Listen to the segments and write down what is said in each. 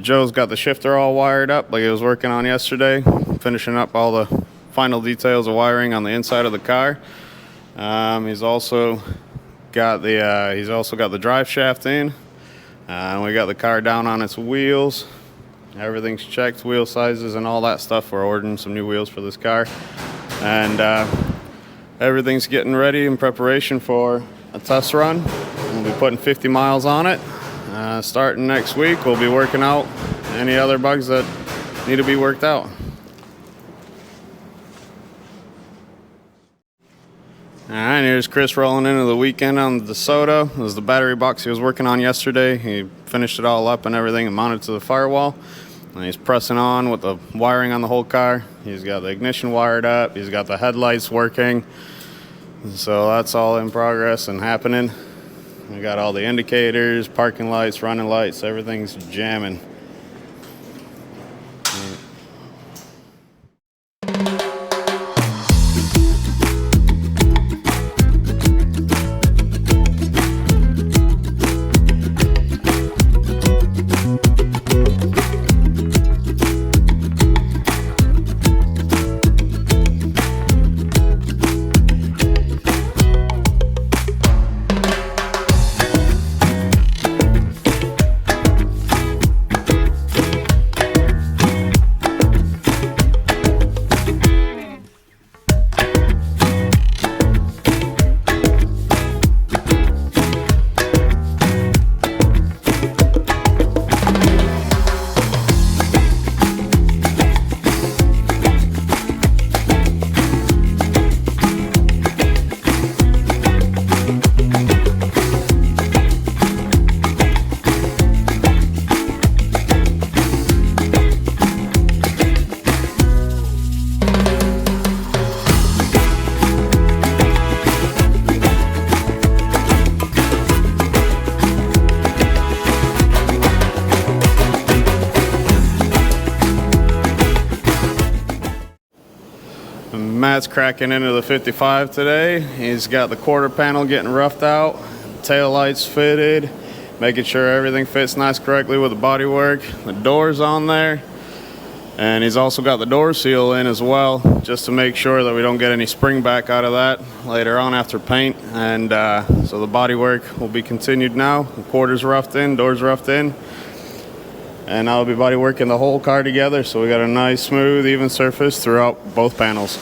Joe's got the shifter all wired up like he was working on yesterday, finishing up all the final details of wiring on the inside of the car. He's also got the drive shaft in. We got the car down on its wheels. Everything's checked, wheel sizes and all that stuff. We're ordering some new wheels for this car, and everything's getting ready in preparation for a test run. We'll be putting 50 miles on it. Starting next week, we'll be working out any other bugs that need to be worked out. Alright, here's Chris rolling into the weekend on the Desoto. This is the battery box he was working on yesterday. He finished it all up and everything and mounted to the firewall. And he's pressing on with the wiring on the whole car. He's got the ignition wired up. He's got the headlights working. So that's all in progress and happening. We got all the indicators, parking lights, running lights, everything's jamming. Matt's cracking into the 55 today. He's got the quarter panel getting roughed out, tail lights fitted, making sure everything fits nice correctly with the bodywork. The doors on there, and he's also got the door seal in as well, just to make sure that we don't get any spring back out of that later on after paint. And so the bodywork will be continued now. The quarters roughed in, doors roughed in. And I'll be body working the whole car together, so we got a nice, smooth, even surface throughout both panels.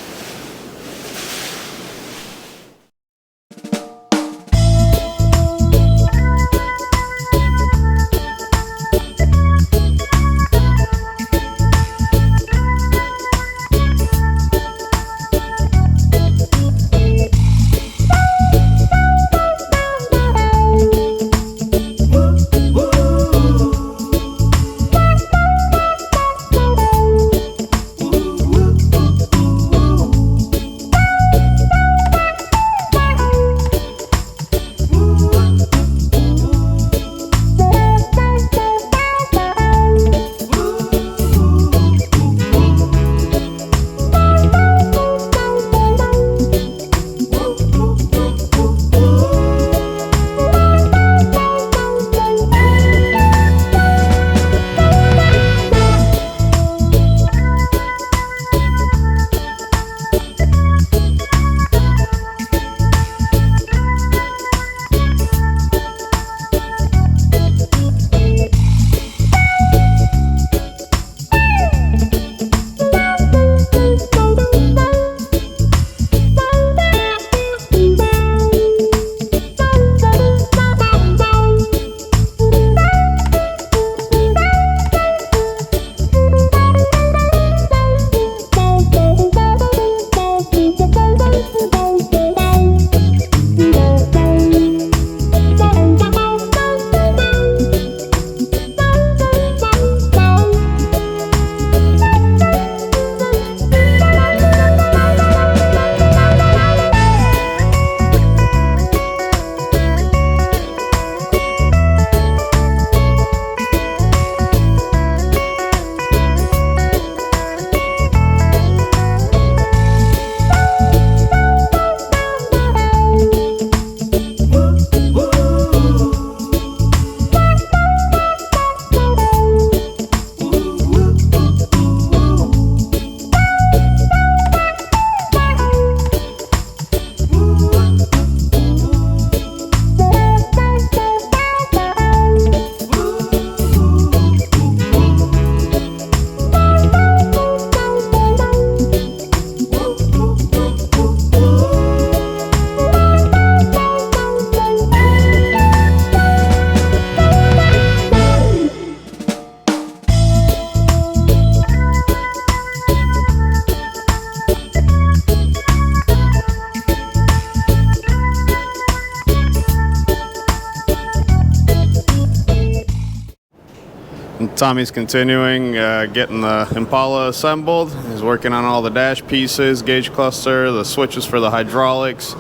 Tommy's continuing getting the Impala assembled. He's working on all the dash pieces, gauge cluster, the switches for the hydraulics,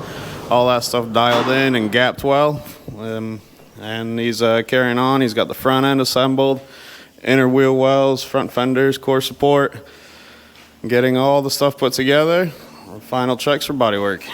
all that stuff dialed in and gapped well. And he's carrying on. He's got the front end assembled, inner wheel wells, front fenders, core support, getting all the stuff put together. Final checks for bodywork.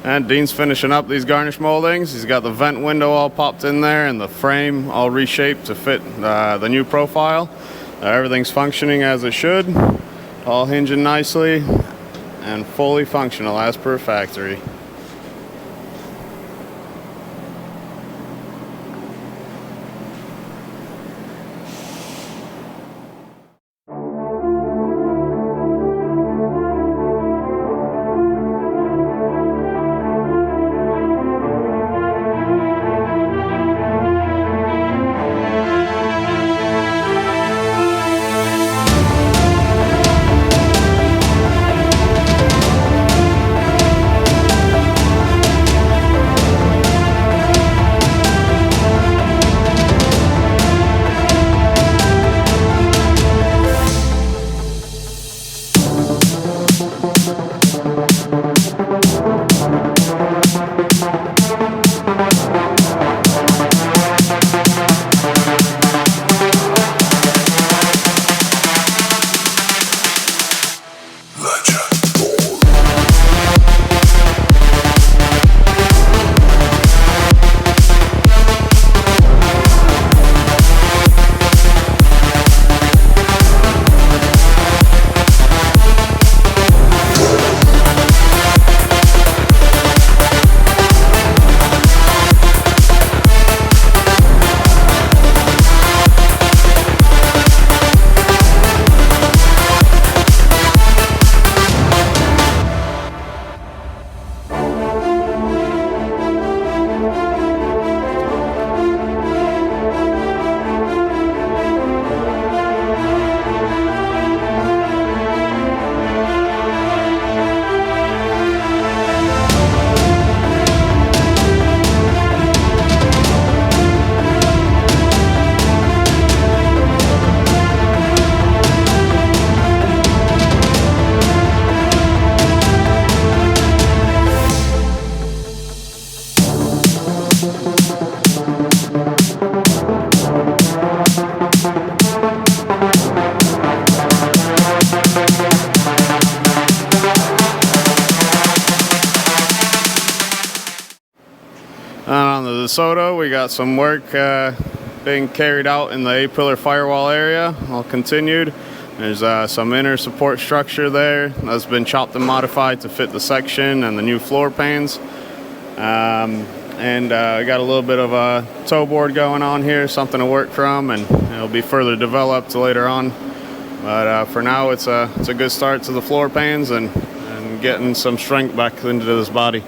And Dean's finishing up these garnish moldings. He's got the vent window all popped in there and the frame all reshaped to fit the new profile. Everything's functioning as it should, all hinging nicely and fully functional as per factory. On the Desoto, we got some work being carried out in the A-pillar firewall area, all continued. There's some inner support structure there that's been chopped and modified to fit the section and the new floor pans. And we got a little bit of a toe board going on here, something to work from, and it'll be further developed later on. But for now, it's a good start to the floor pans and getting some strength back into this body.